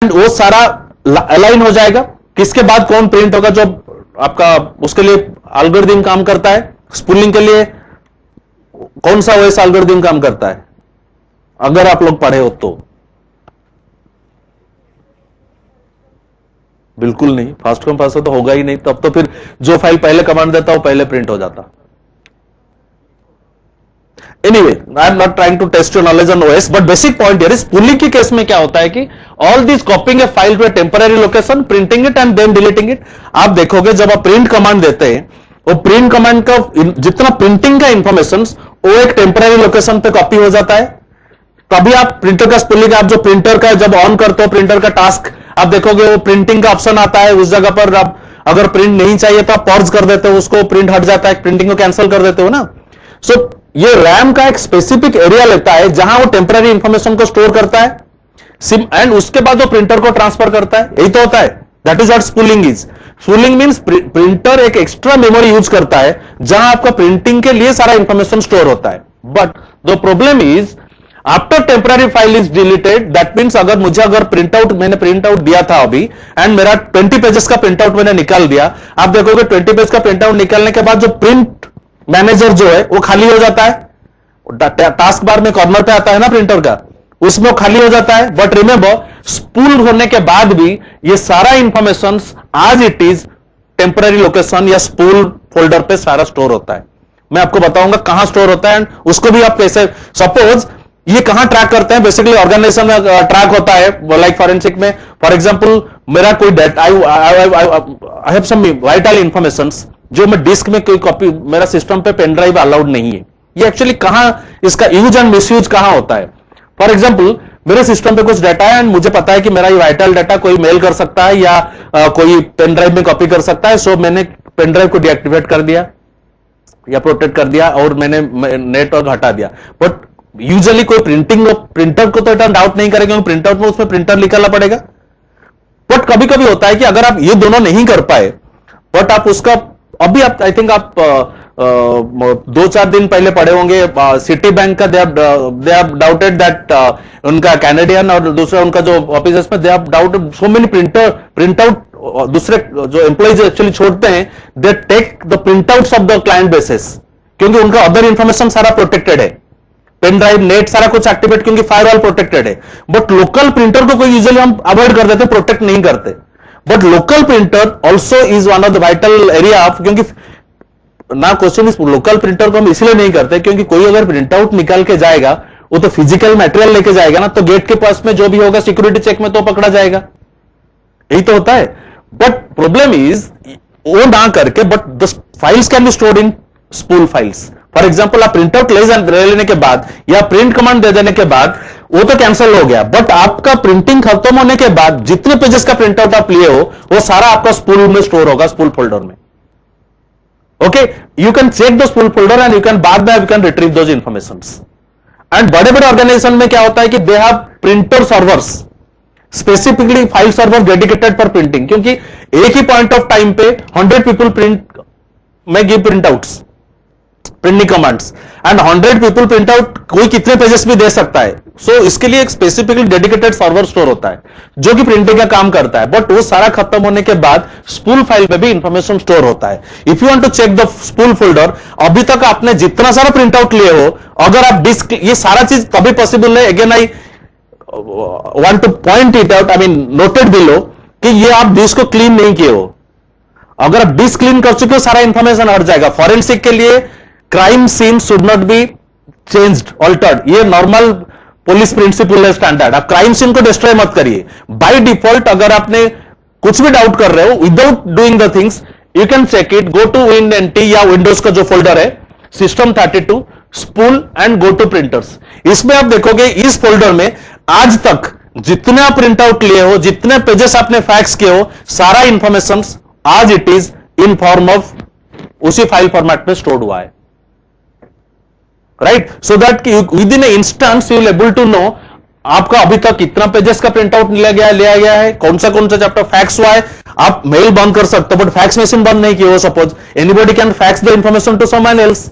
वो सारा अलाइन हो जाएगा। किसके बाद कौन प्रिंट होगा, जो आपका उसके लिए एल्गोरिथम काम करता है। स्पूलिंग के लिए कौन सा ओएस एल्गोरिथम काम करता है, अगर आप लोग पढ़े हो तो? बिल्कुल नहीं, फास्ट कम फास्ट तो होगा ही नहीं। तब तो फिर जो फाइल पहले कमांड देता वो पहले प्रिंट हो जाता। Anyway, I am not trying to test your knowledge on OS, but basic point here is spooling के केस में क्या होता है कि all these copying a file to a temporary location, printing it and then deleting it। आप देखोगे जब आप प्रिंट कमांड देते हैं, वो प्रिंट कमांड का जितना प्रिंटिंग का इंफॉर्मेशन वो एक टेम्पररी लोकेशन पे कॉपी हो जाता है। तभी आप प्रिंटर का स्पूलिंग, आप जो प्रिंटर का जब ऑन करते हो प्रिंटर का टास्क, आप देखोगे वो प्रिंटिंग का ऑप्शन आता है। उस जगह पर आप अगर प्रिंट नहीं चाहिए तो आप पॉज कर देते हो, उसको प्रिंट हट जाता है, प्रिंटिंग को कैंसिल कर देते हो ना। सो ये रैम का एक स्पेसिफिक एरिया लेता है जहां वो टेम्पररी इंफॉर्मेशन को स्टोर करता है एंड उसके बाद वो प्रिंटर को ट्रांसफर करता है। यही तो होता है, that is what spooling is. Spooling means printer एक एक्स्ट्रा मेमोरी यूज करता है जहां आपका प्रिंटिंग के लिए सारा इंफॉर्मेशन स्टोर होता है। But the problem is after temporary file is deleted, that means अगर प्रिंट आउट मैंने प्रिंट आउट दिया था अभी एंड मेरा 20 पेजेस का प्रिंट आउट मैंने निकाल दिया, आप देखोगे 20 पेज का प्रिंट आउट निकालने के बाद जो प्रिंट मैनेजर जो है वो खाली हो जाता है। टास्क बार में कॉर्नर पे आता है ना प्रिंटर का, उसमें खाली हो जाता है। बट रिमेंबर, स्पूल होने के बाद भी ये सारा इंफॉर्मेशन आज इट इज टेम्पररी लोकेशन या स्पूल फोल्डर पे सारा स्टोर होता है। मैं आपको बताऊंगा कहां स्टोर होता है, उसको भी आप कैसे, सपोज ये कहां ट्रैक करते हैं। बेसिकली ऑर्गेनाइजेशन में ट्रैक होता है, लाइक फॉरेंसिक में। फॉर एग्जांपल मेरा कोई data, I have some vital information जो मैं डिस्क में कोई कॉपी, मेरा सिस्टम पे पेन ड्राइव अलाउड नहीं है। ये एक्चुअली कहां, इसका यूज एंड मिसयूज कहां होता है। फॉर एग्जांपल मेरे सिस्टम पे कुछ डाटा है एंड मुझे पता है कि मेरा ये वाइटल डाटा कोई मेल कर सकता है या कोई पेन ड्राइव में कॉपी कर सकता है। सो मैंने पेन ड्राइव को डीएक्टिवेट कर दिया या प्रोटेक्ट कर दिया और मैंने नेटवर्क हटा दिया। बट यूजुअली कोई प्रिंटर को तो इतना डाउट नहीं करेगा क्योंकि प्रिंट आउट में उसमें प्रिंटर निकालना पड़ेगा। बट कभी कभी होता है कि अगर आप ये दोनों नहीं कर पाए, बट आप उसका अभी आप, आई थिंक आप 2-4 दिन पहले पढ़े होंगे सिटी बैंक का, दे हैव डाउटेड दैट उनका कैनेडियन और दूसरा उनका जो ऑफिस में, they have doubted so many print out, दूसरे जो एम्प्लॉइज एक्चुअली छोड़ते हैं, they take the print outs of the client basis, क्योंकि उनका अदर इंफॉर्मेशन सारा प्रोटेक्टेड है, पेन ड्राइव नेट सारा कुछ एक्टिवेट, क्योंकि फायरवॉल प्रोटेक्टेड है। बट लोकल प्रिंटर को कोई यूजुअली हम अवॉइड कर देते, प्रोटेक्ट नहीं करते। But local printer also is one of the vital area of, क्योंकि ना क्वेश्चन इस लोकल प्रिंटर को हम इसलिए नहीं करते क्योंकि कोई अगर प्रिंट आउट निकाल के जाएगा वो तो फिजिकल मटेरियल लेके जाएगा ना, तो गेट के पास में जो भी होगा सिक्योरिटी चेक में तो पकड़ा जाएगा। यही तो होता है। बट प्रॉब्लम इज वो ना करके, but the files can be stored in spool files. For example आप प्रिंट आउट ले लेने के बाद या प्रिंट कमांड दे देने के बाद वो तो कैंसिल हो गया, बट आपका प्रिंटिंग खत्म होने के बाद जितने पेजेस का प्रिंट आउट आप लिए हो वो सारा आपका स्पूल में स्टोर होगा, स्पूल फोल्डर में। Okay, you can check the spool folder and you can बाद में you can retrieve those informations. And बड़े बड़े ऑर्गेनाइजेशन में क्या होता है कि they have printer servers, specifically file server dedicated for printing, क्योंकि एक ही पॉइंट ऑफ टाइम पे 100 पीपल प्रिंट में give print outs, printing commands, and 100 people print out कोई कितने पेजेस भी दे सकता है। सो इसके लिए एक स्पेसिफिकली डेडिकेटेड सर्वर स्टोर होता है जो कि प्रिंटिंग का काम करता है। बट वो सारा खत्म होने के बाद स्पूल फाइल में भी इंफॉर्मेशन स्टोर होता है। If you want to check the spool folder, अभी तक आपने जितना सारा प्रिंट आउट लिए हो, अगर आप डिस्क, ये सारा चीज तभी पॉसिबल है, again I want two point it out, I mean noted below, कि ये आप डिस्क को क्लीन नहीं किए हो। अगर आप डिस्क क्लीन कर चुके हो सारा इंफॉर्मेशन हट जाएगा। फॉरेंसिक के लिए crime scene should not be changed, altered, ये नॉर्मल पुलिस प्रिंसिपल है, स्टैंडर्ड। आप क्राइम सीन को डिस्ट्रॉय मत करिए। बाय डिफॉल्ट अगर आपने कुछ भी डाउट कर रहे हो, without doing the things, you can check it, go to Windows या विंडोज का जो फोल्डर है system 32 spool and go to printers. इसमें आप देखोगे इस फोल्डर में आज तक जितने आप प्रिंट आउट लिए हो, जितने पेजेस आपने फैक्स किए हो, सारा इंफॉर्मेशन आज it is in form of उसी फाइल फॉर्मेट में स्टोर्ड हुआ है, right. So that within instance you will able to know आपका अभी तक कितना पेजेस का प्रिंट आउट लिया गया है, कौन सा चैप्टर फैक्स हुआ है। आप मेल बंद कर सकते हो, बट फैक्स मशीन बंद नहीं किया हो। Suppose anybody can fax the information to someone else,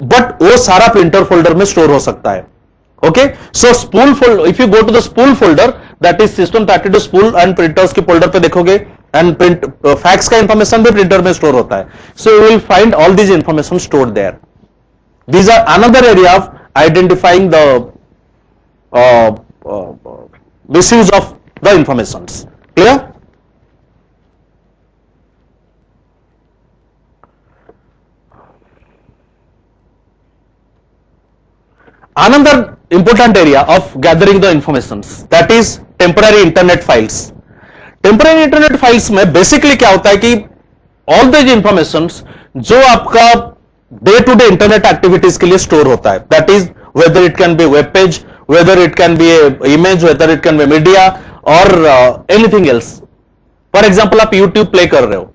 but वो सारा प्रिंटर फोल्डर में स्टोर हो सकता है। Okay, so spool folder, if you go to the spool folder, that is system 32 spool and printers के फोल्डर पे देखोगे, and print fax का इंफॉर्मेशन भी प्रिंटर में स्टोर होता है. So you will find all these information stored there. These are another area of identifying the misuse of the informations. Clear? Another important area of gathering the informations, that is temporary internet files. Temporary internet files में basically क्या होता है कि all these informations जो आपका day to day internet activities के लिए store होता है, that is whether it can be web page, whether it can be a image, whether it can be media or anything else. For example, आप YouTube play कर रहे हो,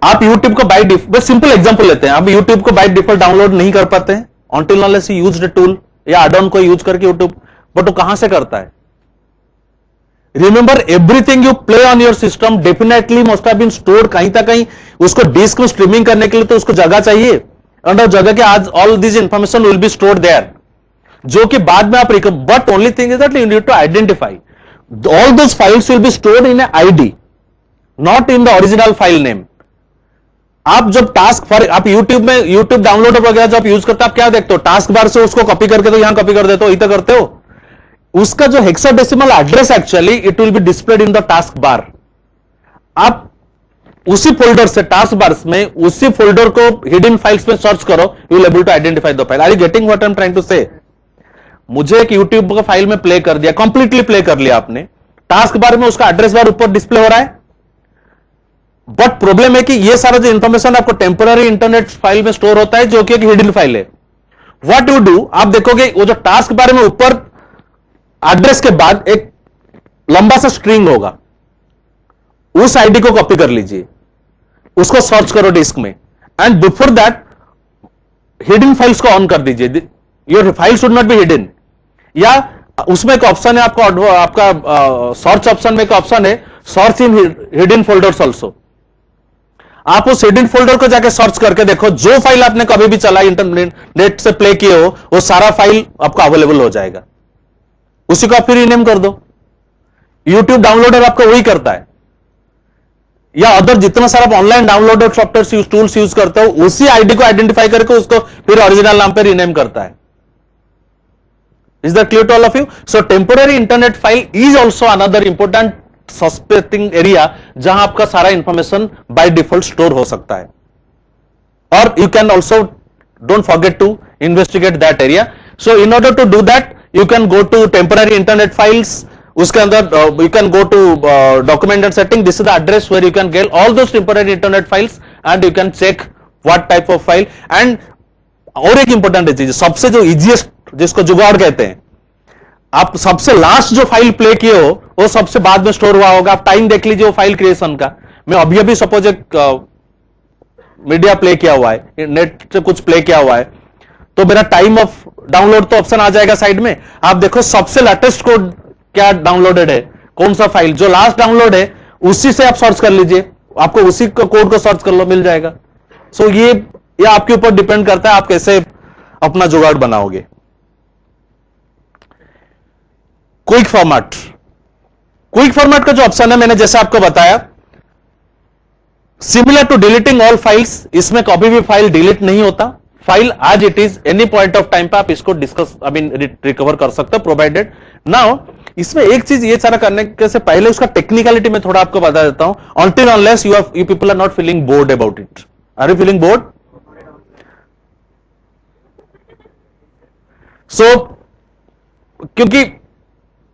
आप YouTube को बाय डिफॉल्ट, सिंपल एग्जांपल लेते हैं, आप YouTube को बाय डिफॉल्ट डाउनलोड नहीं कर पाते हैं until unless you use the tool या add-on को यूज करके YouTube, बट वो कहां से करता है? Remember, everything you play on your system definitely must have been stored कहीं तक कहीं. उसको डिस्क में स्ट्रीमिंग करने के लिए तो उसको जगह चाहिए, और जगह के आज all these information will be stored there, जो कि बाद में आप but only thing is that you need to identify all those files will be stored in a ID, not in the original file name. आप जब task for आप YouTube में YouTube download वगैरह जब यूज करते हो, आप क्या देखते हो? टास्क बार से उसको कॉपी करके तो यहां कॉपी कर देते हो, इतना करते हो. उसका जो hexadecimal address actually it will be displayed in the task bar. आप उसी फोल्डर से टास्क बार में उसी फोल्डर को हिडन फाइल्स में सर्च करो, you will able to identify the file. Are you getting what I am trying to say? मुझे एक यूट्यूब का फाइल में प्ले कर दिया, कंप्लीटली प्ले कर लिया आपने, टास्क बार में उसका एड्रेस बार ऊपर डिस्प्ले हो रहा है, बट प्रॉब्लम है कि ये सारा जो इंफॉर्मेशन आपको टेम्पररी इंटरनेट फाइल में स्टोर होता है, जो कि एक हिडन फाइल है. व्हाट यू डू, आप देखोगे वो जो टास्क बार में ऊपर एड्रेस के बाद एक लंबा सा स्ट्रिंग होगा, उस आईडी को कॉपी कर लीजिए, उसको सर्च करो डिस्क में, and before that hidden files को ऑन कर दीजिए. Your file should not be hidden. या उसमें एक ऑप्शन है आपका सर्च ऑप्शन में एक ऑप्शन है search in hidden folders also. आप उस हिडन फोल्डर को जाके सर्च करके देखो, जो फाइल आपने कभी भी चला इंटरनेट से प्ले किए हो, वो सारा फाइल आपको अवेलेबल हो जाएगा. उसी को आप फिर रीनेम कर दो. यूट्यूब डाउनलोडर आपको वही करता है, या अदर जितना सारा online downloader software tools use करते हो, उसी आईडी को आइडेंटिफाई करके उसको फिर ओरिजिनल नाम पे रीनेम करता है. Is that clear to all of you? So temporary internet file is also another important suspecting area जहां आपका सारा इंफॉर्मेशन बाय डिफॉल्ट स्टोर हो सकता है. और you can also don't forget to investigate that area. So in order to do that, you can go to temporary internet files. उसके अंदर you can go to document and setting. This is the address where you can get all those temporary internet files and you can check what type of file. And और एक important चीज, सबसे जो easiest जिसको जुगाड़ कहते हैं, आप सबसे लास्ट जो फाइल प्ले किए हो वो सबसे बाद में स्टोर हुआ होगा. आप टाइम देख लीजिए वो फाइल क्रिएशन का. मैं अभी अभी सपोज एक मीडिया प्ले किया हुआ है, नेट से कुछ प्ले किया हुआ है, तो मेरा टाइम ऑफ डाउनलोड तो ऑप्शन आ जाएगा साइड में. आप देखो सबसे लेटेस्ट कोड क्या डाउनलोडेड है, कौन सा फाइल जो लास्ट डाउनलोड है, उसी से आप सर्च कर लीजिए, आपको उसी कोड को सर्च कर लो, मिल जाएगा. सो ये आपके ऊपर डिपेंड करता है आप कैसे अपना जुगाड़ बनाओगे. क्विक फॉर्मेट, क्विक फॉर्मेट का जो ऑप्शन है मैंने जैसे आपको बताया, similar to deleting all files, इसमें कभी भी फाइल डिलीट नहीं होता. फाइल आज it is any point of time पे आप इसको डिस्कस रिकवर कर सकते हो, प्रोवाइडेड. नाउ इसमें एक चीज ये सारा करने के से पहले उसका टेक्निकलिटी में थोड़ा आपको बता देता हूं. until unless you people are not feeling bored about it. Are you feeling bored? So क्योंकि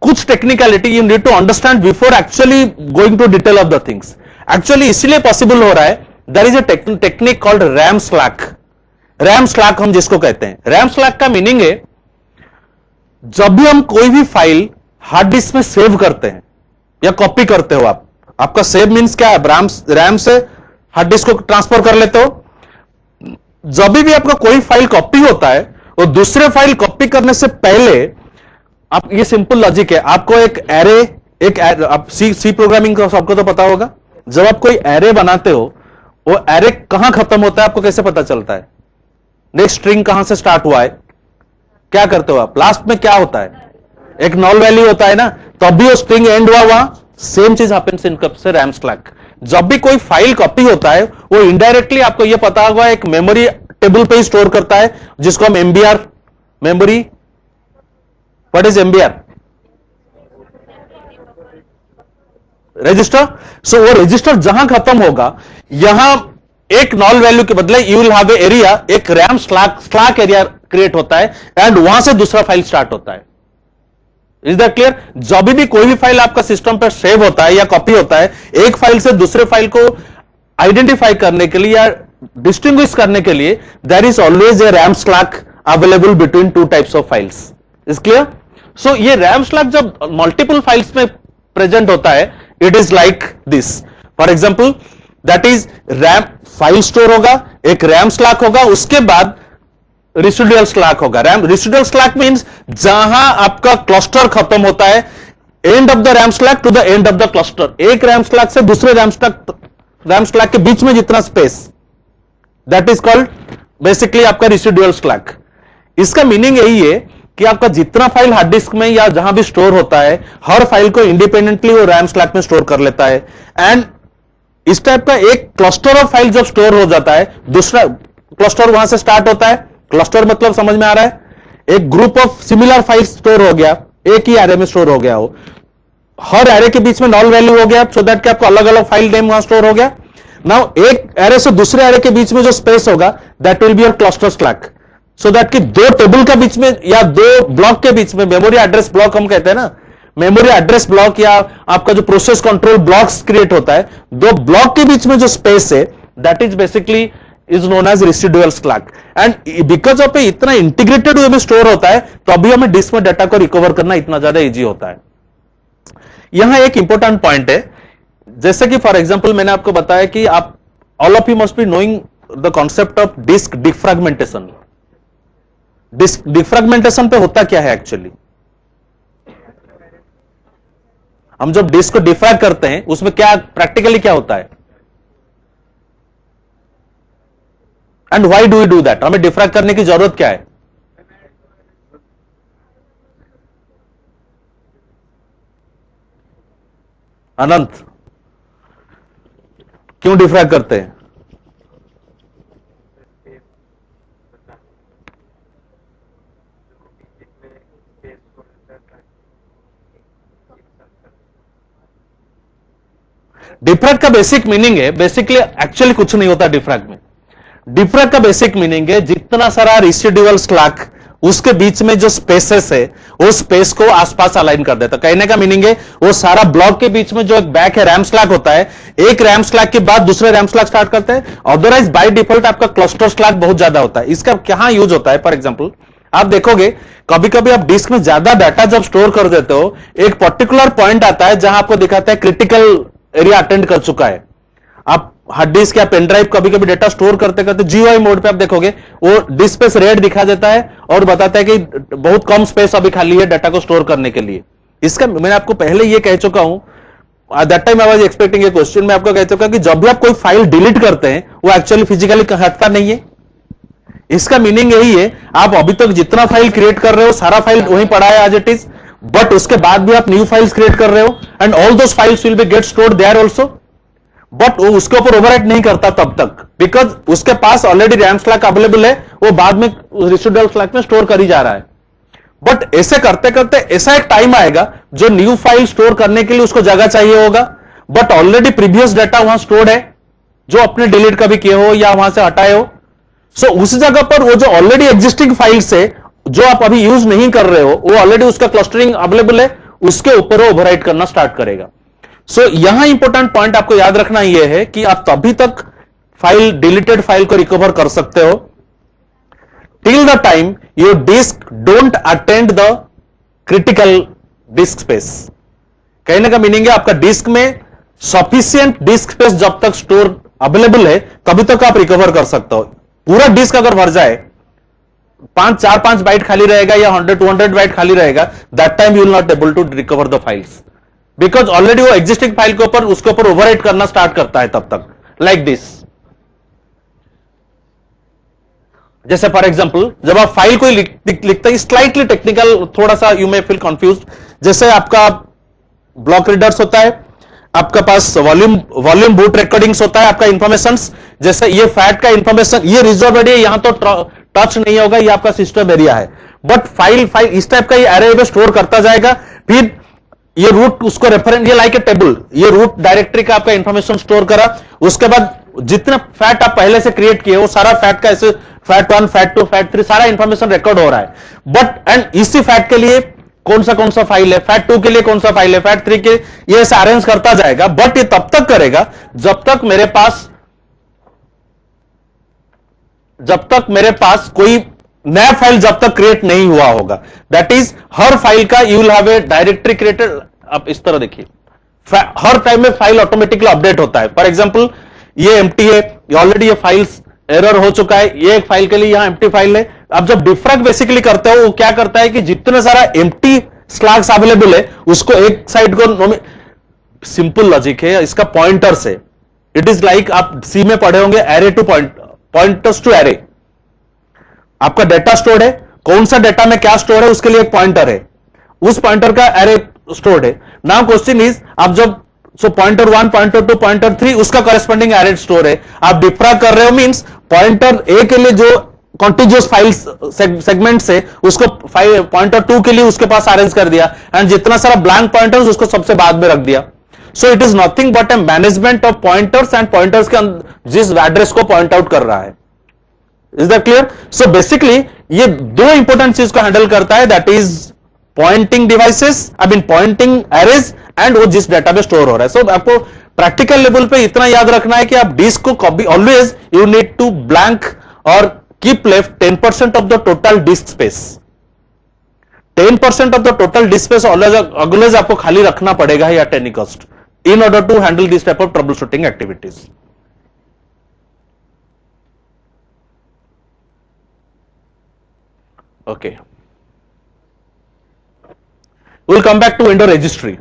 कुछ technicality you need to understand before actually going to detail of the things. Actually इसलिए पॉसिबल हो रहा है, there is a technique called RAM slack. RAM slack हम जिसको कहते हैं, रैम स्लैक का मीनिंग है जब भी हम कोई भी फाइल हार्ड डिस्क में सेव करते हैं या कॉपी करते हो, आपका सेव मीन्स क्या है, रैम से हार्ड डिस्क को ट्रांसफर कर लेते हो. जब भी आपका कोई फाइल कॉपी होता है, और दूसरे फाइल कॉपी करने से पहले आप, ये सिंपल लॉजिक है, आपको एक एरे, आप सी प्रोग्रामिंग का सबको तो पता होगा, जब आप कोई एरे बनाते हो, वो एरे कहां खत्म होता है आपको कैसे पता चलता है? नेक्स्ट स्ट्रिंग कहां से स्टार्ट हुआ है, क्या करते हो आप, लास्ट में क्या होता है? एक नॉल वैल्यू होता है ना, तब भी वो स्ट्रिंग एंड हुआ वहां, सेम चीज हैपेंस इन कब से रैम स्लैक। जब भी कोई फाइल कॉपी होता है वो इनडायरेक्टली आपको ये पता होगा एक मेमोरी टेबल पे ही स्टोर करता है, जिसको हम MBR memory, what is MBR, register. So वो रजिस्टर जहां खत्म होगा, यहां एक नॉल वैल्यू के बदले you will have a area, एक रैम स्लैक एरिया क्रिएट होता है एंड वहां से दूसरा फाइल स्टार्ट होता है। Is that clear? जब भी कोई भी फाइल आपका सिस्टम पर सेव होता है या कॉपी होता है, एक फाइल से दूसरे फाइल को आइडेंटिफाई करने के लिए या डिस्टिंग्विश करने के लिए there is always a RAM slack available between two types of files. Is clear? So ये रैम स्लैक जब मल्टीपल फाइल्स में प्रेजेंट होता है, it is like this. For example, that is RAM file store होगा, एक RAM slack होगा, उसके बाद रेसिडुअल स्लैक होगा। रैम रेसिडुअल स्लैक मींस जहां आपका क्लस्टर खत्म होता है, end of the RAM slack to the end of the cluster, एक रैम स्लैक से दूसरे रैम स्लैक के बीच में जितना space, that is called basically आपका रेसिडुअल स्लैक। इसका मीनिंग यही है कि आपका जितना फाइल हार्ड डिस्क में या जहां भी स्टोर होता है, हर फाइल को इंडिपेंडेंटली वो रैम स्लैक में स्टोर कर लेता है। एंड इस टाइप का एक क्लस्टर ऑफ फाइल जब स्टोर हो जाता है, दूसरा क्लस्टर वहां से स्टार्ट होता है। क्लस्टर मतलब समझ में आ रहा है, एक group of similar file store हो गया, एक ही एरे में स्टोर हो गया हो, हर एरे के बीच में नॉल वैल्यू हो गया, सो दैट कि आपको अलग अलग फाइल नेम वहां स्टोर हो गया। नाउ एक एरे से दूसरे एरे के बीच में जो स्पेस होगा, that will be your cluster slack. So that कि दो टेबल के बीच में या दो ब्लॉक के बीच में, मेमोरी एड्रेस ब्लॉक हम कहते हैं ना, मेमोरी एड्रेस ब्लॉक या आपका जो प्रोसेस कंट्रोल ब्लॉक्स क्रिएट होता है, दो ब्लॉक के बीच में जो स्पेस है, that is basically is known as residual slack. And because of इतना इंटीग्रेटेड वे में स्टोर होता है, तो अभी हमें डिस्क में डाटा को रिकवर करना इतना ज्यादा इजी होता है। यहां एक इंपॉर्टेंट पॉइंट है, जैसे कि फॉर एग्जांपल मैंने आपको बताया कि आप all of you must be knowing the concept of disk defragmentation. Disk defragmentation पे होता क्या है एक्चुअली? हम जब डिस्क को डिफ्रैग करते हैं, उसमें क्या प्रैक्टिकली क्या होता है, and why do we do that? हमें डिफ्रैग करने की जरूरत क्या है? अनंत, क्यों डिफ्रैग करते हैं? डिफ्रैग का बेसिक मीनिंग है, बेसिकली एक्चुअली कुछ नहीं होता डिफ्रैग में। डिफ्रैग का बेसिक मीनिंग है जितना सारा रेसिडुअल स्लैक उसके बीच में जो स्पेसेस है, वो स्पेस को आसपास अलाइन कर देता। कहने का मीनिंग है वो सारा ब्लॉक के बीच में जो एक बैक है, रैम स्लैक होता है, एक रैम स्लैक के बाद दूसरे रैम स्लैक स्टार्ट करते हैं। अदरवाइज बाय डिफॉल्ट आपका क्लस्टर स्लैक बहुत ज्यादा होता है। इसका क्या यूज होता है? फॉर एग्जाम्पल, आप देखोगे कभी कभी आप डिस्क में ज्यादा डाटा जब स्टोर कर देते हो, एक पर्टिकुलर पॉइंट आता है जहां आपको दिखाता है क्रिटिकल एरिया अटेंड कर चुका है। आप हार्ड डिस्क या पेन ड्राइव कभी कभी डेटा स्टोर करते करते जीओआई मोड पे आप देखोगे वो डिस्क स्पेस रेड दिखा देता है और बताता है कि बहुत कम स्पेस अभी खाली है डाटा को स्टोर करने के लिए। इसका मैंने आपको पहले ये कह चुका हूं, that time I was expecting a question, मैं आपको कह चुका कि जब भी आप कोई फाइल डिलीट करते हैं, वो एक्चुअली फिजिकली हटता नहीं है। इसका मीनिंग यही है, आप अभी तक जितना फाइल क्रिएट कर रहे हो सारा फाइल वहीं पड़ा है एज इट इज, बट उसके बाद भी आप न्यू फाइल्स क्रिएट कर रहे हो and all those files will be get stored there also, but वो उसके ऊपर ओवरराइट नहीं करता तब तक, बिकॉज उसके पास ऑलरेडी रैम स्लैक अवेलेबल है, वो बाद में रेसिडुअल स्लैक में स्टोर कर ही जा रहा है। बट ऐसे करते करते ऐसा एक टाइम आएगा जो न्यू फाइल स्टोर करने के लिए उसको जगह चाहिए होगा, बट ऑलरेडी प्रीवियस डाटा वहां स्टोर्ड है जो अपने डिलीट कभी किए हो या वहां से हटाए हो। सो उस जगह पर वो जो ऑलरेडी एग्जिस्टिंग फाइल्स है जो आप अभी यूज नहीं कर रहे हो, वो ऑलरेडी उसका क्लस्टरिंग अवेलेबल है, उसके ऊपर वो ओवरराइट करना स्टार्ट करेगा। सो यहां इंपॉर्टेंट पॉइंट आपको याद रखना यह है कि आप तभी तक फाइल डिलीटेड फाइल को रिकवर कर सकते हो till the time your disk don't attend the critical disk space. कहने का मीनिंग है आपका डिस्क में सफिशिएंट डिस्क स्पेस जब तक स्टोर अवेलेबल है तभी तक आप रिकवर कर सकते हो। पूरा डिस्क अगर भर जाए, 5 बाइट खाली रहेगा या 100-200 बाइट खाली रहेगा, that time you will not able to recover the files, because already वो एग्जिस्टिंग फाइल के ऊपर उसके ऊपर ओवरराइट करना स्टार्ट करता है तब तक, लाइक दिस। जैसे फॉर एग्जांपल जब आप फाइल कोई लिखते हैं, स्लाइटली टेक्निकल, थोड़ा सा यू मे फील कंफ्यूज। जैसे आपका ब्लॉक रीडर्स होता है, आपका पास वॉल्यूम बूट रिकॉर्डिंग्स होता है, आपका इंफॉर्मेशन, जैसे ये फैट का इंफॉर्मेशन, ये रिजर्व एरिया यहां तो टच नहीं होगा, ये आपका सिस्टम एरिया है, बट फाइल इस टाइप का ये एरे में स्टोर करता जाएगा। फिर ये रूट उसको रेफरेंस, ये लाइक ए टेबल, ये रूट डायरेक्टरी का आपका इंफॉर्मेशन स्टोर करा। उसके बाद जितने फैट आप पहले से क्रिएट किए वो सारा फैट का ऐसे फैट 1, फैट 2, फैट 3 सारा इंफॉर्मेशन रिकॉर्ड हो रहा है। बट एंड इसी फैट के लिए कौन सा फाइल है, फैट 2 के लिए कौन सा फाइल है, फैट 3 के, ये ऐसे अरेंज करता जाएगा। बट ये तब तक करेगा जब तक मेरे पास कोई नया फाइल जब तक क्रिएट नहीं हुआ होगा। दैट इज हर फाइल का you will have a directory created. आप इस तरह देखिए, हर टाइम में फाइल ऑटोमेटिकली अपडेट होता है। फॉर एग्जांपल ये एम्प्टी है, ऑलरेडी ये फाइल्स एरर हो चुका है, ये एक फाइल के लिए यहां एम्प्टी फाइल है। अब जब डिफ्रैग बेसिकली करते हो, वो क्या करता है कि जितने सारा एम्प्टी स्लैग्स अवेलेबल है उसको एक साइड को, सिंपल लॉजिक है इसका, पॉइंटर से। इट इज लाइक आप सी में पढ़े होंगे array to pointers to array. आपका डेटा स्टोर्ड है, कौन सा डेटा में क्या स्टोर है उसके लिए एक पॉइंटर है, उस पॉइंटर का एरे स्टोर्ड है। नाउ क्वेश्चन इज, आप जब पॉइंटर 1, पॉइंटर 2, पॉइंटर 3 उसका कॉरेस्पॉन्डिंग एरे स्टोर है, आप डिफ्रैग कर रहे हो, मींस पॉइंटर ए के लिए जो कॉन्टिजियस फाइल सेगमेंट्स है उसको पॉइंटर 2 के लिए उसके पास अरेंज कर दिया, एंड जितना सारा ब्लैंक पॉइंटर्स उसको सबसे बाद में रख दिया। So it is nothing but a management of pointers, and pointers के जिस एड्रेस को पॉइंट आउट कर रहा है। Is that clear? So basically ये दो इंपॉर्टेंट चीज को हैंडल करता है, that is pointing devices, I mean pointing arrays, and वो जिस डाटा में स्टोर हो रहा है। सो आपको प्रैक्टिकल लेवल पे इतना याद रखना है कि आप डिस्क को copy, always you need to blank और keep left 10% of the total disk space. 10% of the total disk space always आपको खाली रखना पड़ेगा या at any cost, in order to handle this type of trouble shooting activities. Okay, we'll come back to window registry.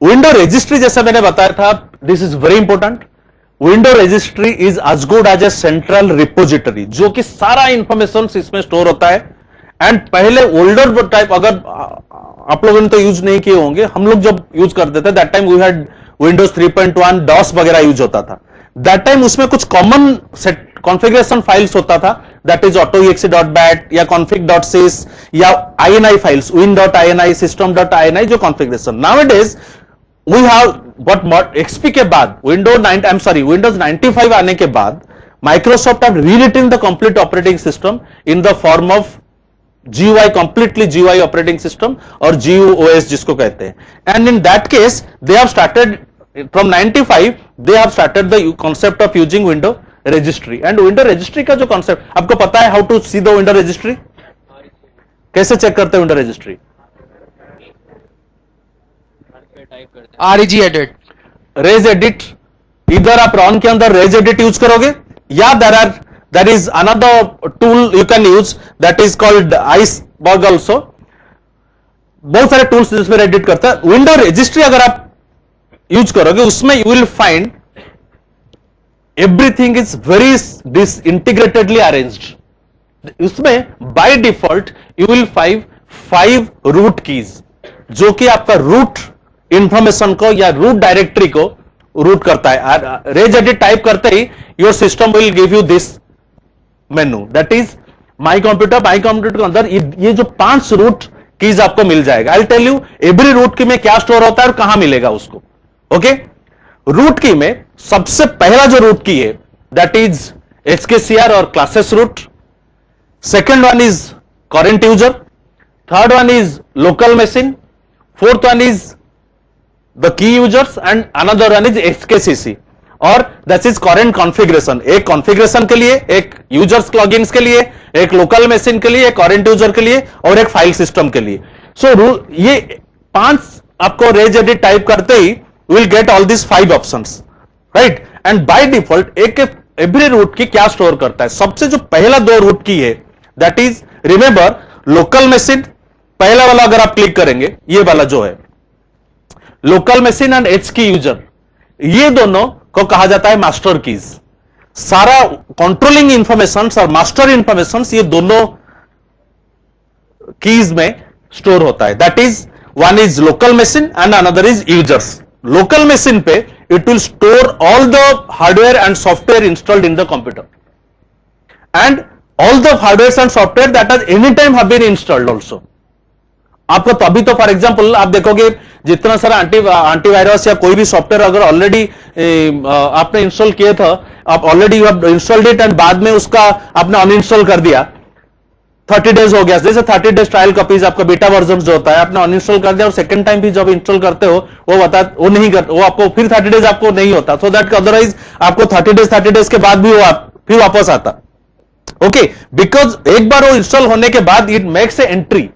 Window registry जैसा मैंने बताया था, this is very important. Window registry is as good as a central repository, जो कि सारा information इसमें store होता है। एंड पहले ओल्डर टाइप, अगर आप लोगों ने तो यूज नहीं किए होंगे, हम लोग जब यूज करते थे that time we had Windows 3.1, DOS वगैरह यूज होता था। दैट टाइम उसमें कुछ कॉमन सेट कॉन्फ़िगरेशन फाइल्स होता था, दैट इज autoexe.bat या config.sys या ini फाइल्स, win.ini, system.ini, जो configuration. Nowadays we have what XP के बाद, विंडोज 95 आने के बाद Microsoft have rewritten the complete operating system in the form of GUI, completely GUI operating system, और GUOS जिसको कहते हैं। And in that case they have started from 95, they have started the concept of using window registry. And window registry का जो concept आपको पता है, how to see the window registry, कैसे चेक करते हैं window registry? REG edit, reg edit, इधर आप रॉन के अंदर रेज एडिट यूज करोगे, या there is another tool you can use, that is called iceberg also. बहुत सारे टूल्स जिसमें एडिट करता है। विंडो रजिस्ट्री अगर आप यूज करोगे, उसमें you will find everything is very disintegratedly arranged. उसमें by default you will five root keys, जो कि आपका रूट इंफॉर्मेशन को या रूट डायरेक्टरी को रूट करता है। रेज एडिट टाइप करते ही your system will give you this menu, that is my computer. My computer के अंदर ये जो 5 रूट कीज आपको मिल जाएगा। I tell you every root key में क्या स्टोर होता है और कहां मिलेगा उसको। ओके, रूट की में सबसे पहला जो रूट की है दैट इज HKCR और classes root. Second one is current user, third one is local machine, fourth one is the key users, and another one is HKCC, और that is current configuration. एक configuration के लिए, एक users logins के लिए, एक local machine के लिए, एक करंट यूजर के लिए, और एक फाइल सिस्टम के लिए। सो ये 5 आपको रेज एडिट टाइप करते ही will get all these 5 options, right? And by default every root key क्या स्टोर करता है? सबसे जो पहला 2 रूट की है that is, remember, local machine पहला वाला अगर आप क्लिक करेंगे, ये वाला जो है local machine and HK user, ये दोनों को कहा जाता है मास्टर कीज। सारा कंट्रोलिंग इंफॉर्मेशन और मास्टर इंफॉर्मेशन ये दोनों कीज में स्टोर होता है. That is one is local machine and another is users. Local machine पे it will store all the hardware and software installed in the computer and all the hardware and software that has any time have been installed also. आपको तभी तो for example आप देखोगे जितना सारा antivirus या कोई भी सॉफ्टवेयर अगर ऑलरेडी आपने इंस्टॉल किया था, आप already you have installed it and बाद में उसका आपने अनइंस्टॉल कर दिया, 30 डेज हो गया, जैसे 30 डेज ट्रायल कॉपीज आपका बीटा वर्जन जो होता है आपने अनइंस्टॉल कर दिया और सेकंड टाइम भी जब इंस्टॉल करते हो वो नहीं कर, वो आपको फिर 30 डेज आपको नहीं होता, सो दैट अदरवाइज आपको 30 डेज के बाद भी वो फिर वापस आता. ओके, बिकॉज एक बार वो इंस्टॉल होने के बाद it makes a entry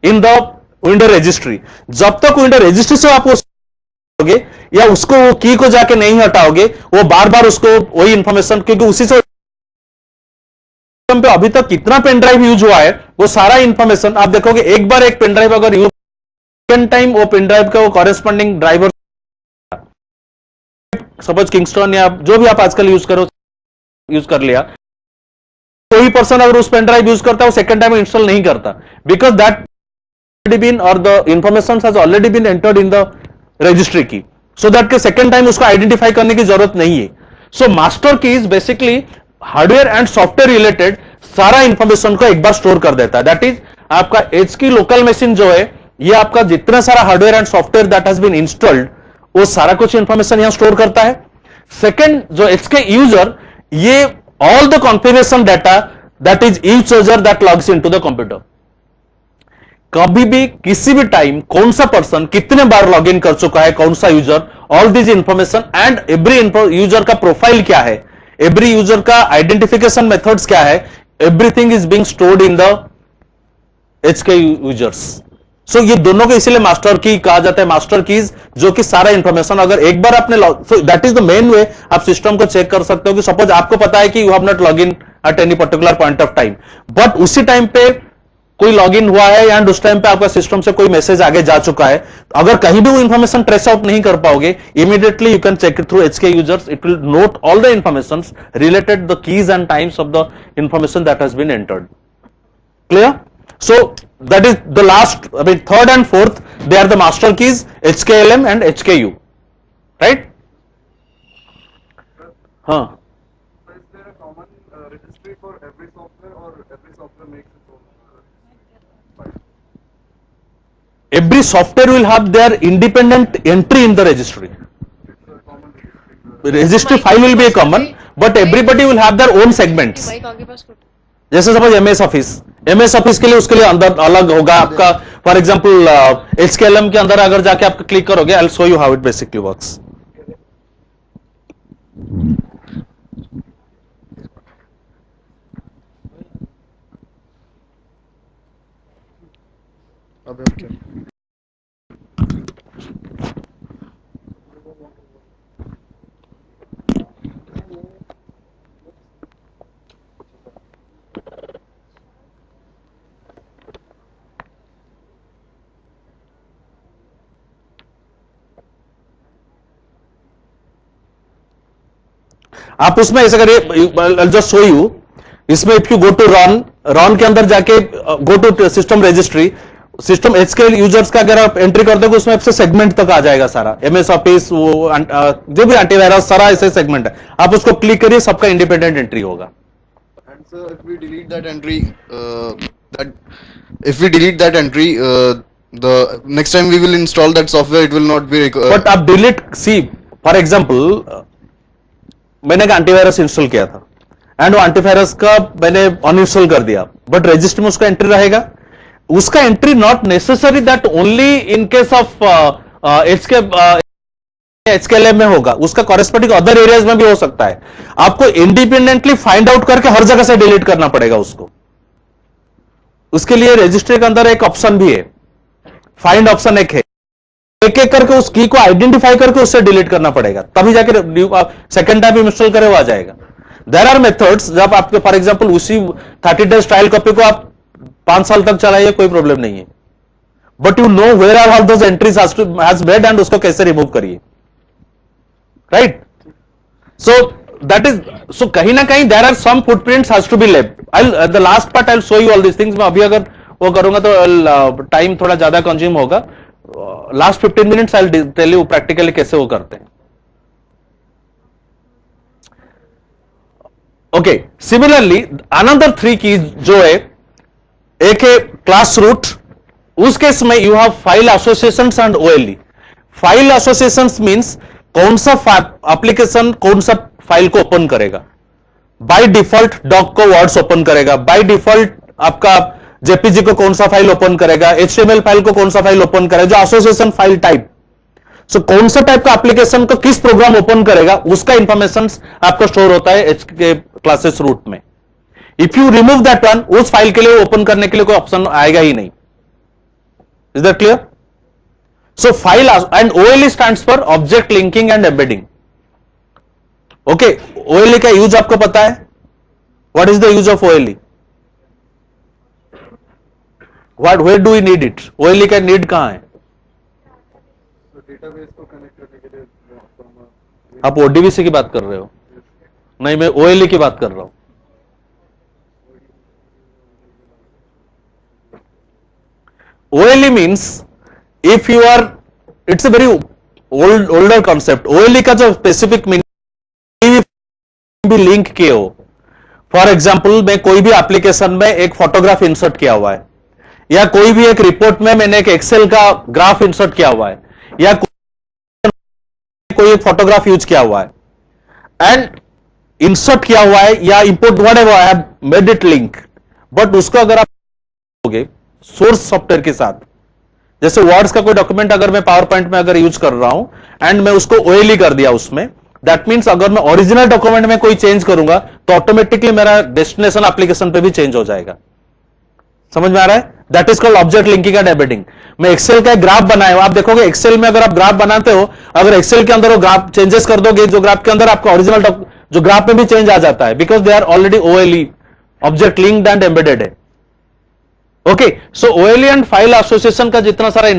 in the window registry. जब तक विंडो रजिस्ट्री से आप उसको या उसको वो की को जाके नहीं हटाओगे, वो बार बार उसको वही इंफॉर्मेशन, क्योंकि उसी से पे अभी तक कितना पेन ड्राइव यूज हुआ है वो सारा इंफॉर्मेशन आप देखोगे. एक बार एक पेन ड्राइव अगर यूज, सेकंड टाइम वो पेन ड्राइव का वो कॉरेस्पॉन्डिंग ड्राइवर, सपोज किंगस्टन या जो भी आप आजकल यूज करो, यूज कर लिया, कोई पर्सन अगर उस पेन ड्राइव यूज करता है वो सेकंड टाइम इंस्टॉल नहीं करता, because that been or the information has already been entered in the registry key, so that के second time उसको identify करने की जरूरत नहीं है. So master key is basically hardware and software related सारा इंफॉर्मेशन को एक बार स्टोर कर देता है. दैट इज आपका एच की लोकल मशीन जो है, ये आपका जितना सारा hardware and software that has been installed वो सारा कुछ इंफॉर्मेशन यहां स्टोर करता है. सेकंड जो एच के यूजर, ये all the configuration data that is each user that logs into the computer. कभी भी किसी भी टाइम कौन सा पर्सन कितने बार लॉग इन कर चुका है, कौन सा user, all this information and every user का प्रोफाइल क्या है, एवरी यूजर का आइडेंटिफिकेशन मेथड्स क्या है, everything is being stored in the HK users. So ये दोनों को इसीलिए मास्टर की कहा जाता है, मास्टर कीज, जो कि सारा इंफॉर्मेशन अगर एक बार आपने so that is the main way आप सिस्टम को चेक कर सकते हो कि सपोज आपको पता है कि you have not log in at any particular point of time, but उसी टाइम पे कोई लॉगिन हुआ है एंड उस टाइम पे आपका सिस्टम से कोई मैसेज आगे जा चुका है, अगर कहीं भी वो इंफॉर्मेशन ट्रेस आउट नहीं कर पाओगे, immediately you can check it through HK users. It will note all the information related the keys and times of the information that has been entered. Clear? So that is the last, I mean third and fourth, they are the master keys, HKLM and HKU, right? Huh. So is there a common registry for every software, or every software makes its own file? Every software will have their independent entry in the registry. It's a common registry. Registry file will be a common, but everybody will have their own segments. जैसे suppose MS office के लिए उसके लिए अंदर अलग होगा आपका. For example एचकेएलएम के अंदर अगर जाके आप क्लिक करोगे, I will show you how it basically works. आप उसमें ऐसे करिए, जस्ट शो यू, इसमें if you go to run के अंदर जाके go to system registry, system HK users का अगर आप एंट्री करते हो उसमें आपसे सेगमेंट तक आ जाएगा सारा, एमएस ऑफिस, वो जो भी एंटीवायरस सारा ऐसे सेगमेंट है, आप उसको क्लिक करिए, सबका इंडिपेंडेंट एंट्री होगा. And so if we delete that entry, the next time we will install that software, it will not be. But आप डिलीट, सी फॉर एग्जाम्पल मैंने का एंटीवायरस इंस्टॉल किया था एंड वो एंटीवायरस का मैंने अनइंस्टॉल कर दिया, बट रजिस्टर में उसका एंट्री रहेगा. उसका entry not necessary that only in case of HKLM में होगा, उसका कॉरेस्पॉन्डिंग अदर एरियाज में भी हो सकता है. आपको इंडिपेंडेंटली फाइंड आउट करके हर जगह से डिलीट करना पड़ेगा उसको. उसके लिए रजिस्ट्री के अंदर एक ऑप्शन भी है, फाइंड ऑप्शन एक है, एक एक करके उस की को आइडेंटिफाई करके उससे डिलीट करना पड़ेगा, तभी जाके सेकंड टाइम इंस्टॉल करे वो आ जाएगा. देयर आर मेथड्स, जब आपके फॉर एग्जांपल उसी 30 डेज ट्रायल कॉपी को आप 5 साल तक चलाइए, कोई प्रॉब्लम नहीं है, but you know where are all those entries has made and उसको कैसे रिमूव करिए, right? So that is so कहीं ना कहीं there are some footprints has to be left. I the last part I will show you all this things. मैं अभी अगर वो करूंगा तो टाइम थोड़ा ज्यादा कंज्यूम होगा। Last 15 minutes I will tell you practically कैसे वो करते हैं। ओके, सिमिलरली अनदर 3 कीज जो है, एक है क्लास रूट, उस केस में you have file associations and OLE. File associations means कौन सा एप्लीकेशन कौन सा फाइल को ओपन करेगा। बाय डिफॉल्ट डॉक को वर्ड्स ओपन करेगा, बाय डिफॉल्ट आपका जेपीजी को कौन सा फाइल ओपन करेगा, एचटीएमएल फाइल को कौन सा फाइल ओपन करेगा, जो एसोसिएशन फाइल टाइप। सो कौन सा टाइप का एप्लीकेशन को किस प्रोग्राम ओपन करेगा उसका इंफॉर्मेशन आपको स्टोर होता है एच के क्लासेस रूट में। If you remove that one, उस फाइल के लिए ओपन करने के लिए कोई ऑप्शन आएगा ही नहीं। Is that clear? So file and OLE stands for object linking and embedding. Okay, OLE का यूज आपको पता है? What is the use of OLE? Where do we need it? OLE का नीड कहां है? डेटाबेस को कनेक्ट करने के लिए आप ओडीबीसी की बात कर रहे हो? नहीं, मैं ओएलई की बात कर रहा हूं। OLE means if you are, it's a very older concept. OLE का जो स्पेसिफिक मीनिंग भी लिंक किए हो। फॉर एग्जाम्पल, मैं कोई भी एप्लीकेशन में एक फोटोग्राफ इंसर्ट किया हुआ है, या कोई भी एक रिपोर्ट में मैंने एक एक्सेल का ग्राफ इंसर्ट किया हुआ है, या कोई एक फोटोग्राफ यूज किया हुआ है एंड इंसर्ट किया हुआ है, या import whatever I have made it link. But उसको अगर आप होगे सोर्स सॉफ्टवेयर के साथ, जैसे वर्ड्स का कोई डॉक्यूमेंट अगर मैं पावर पॉइंट में अगर यूज कर रहा हूं एंड मैं उसको ओएलई कर दिया उसमें, दैट मींस अगर मैं ओरिजिनल डॉक्यूमेंट में कोई चेंज करूंगा तो ऑटोमेटिकली मेरा डेस्टिनेशन एप्लीकेशन पे भी चेंज हो जाएगा। समझ में आ रहा है? That is called object linking and embedding. मैं एक्सेल का ग्राफ बनाया हूं, आप देखोगे एक्सेल में अगर आप ग्राफ बनाते हो, अगर एक्सेल के अंदर वो ग्राफ चेंजेस कर दोगे, जो ग्राफ के अंदर आपका ओरिजिनल जो ग्राफ में भी चेंज आ जाता है, because they are already OLE, object linked and embedded है। Okay, so OLE and file association का जितना सारा